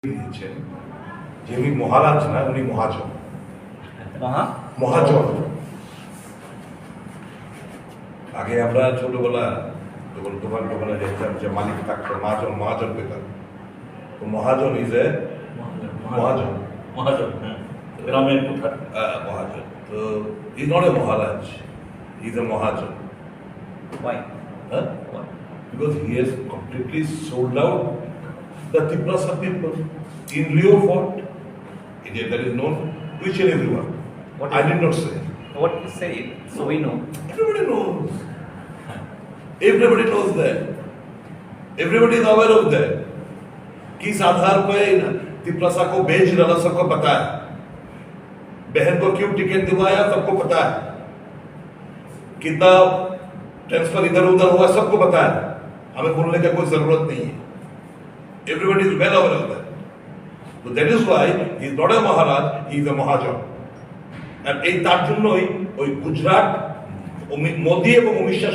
দিয়েছেন যে উনি মহারাজ না, উনি মহাজন। মহাজন আগে আমরা ছোটবেলা যখন দোকান টোকানে দেখতাম যে মালিক থাকতো মহাজন, মহাজন পেতাম। তো মহাজন ইজ এ মহাজন, মহাজন, গ্রামের কথা। মহাজন। তো is not a Maharaj, is a Mahajan. Why? Why? Because he has completely sold out the Tiprasa people in lieu of what? India, that is known to each and everyone. What I is- did not say. What you say, so we know. Everybody knows. Everybody knows that. Everybody is aware of that. किस आधार पे तिप्रसा को बेच डाला सबको पता है। बहन को क्यों टिकट दिलवाया सबको पता है। कितना ट्रांसफर इधर उधर हुआ सबको पता है। हमें बोलने का कोई जरूरत नहीं है। Everybody is well aware of that. So that is why he is not a Maharaj, he is a Mahajan. And এই তার জন্যই ওই গুজরাট মোদি এবং অমিত শাহ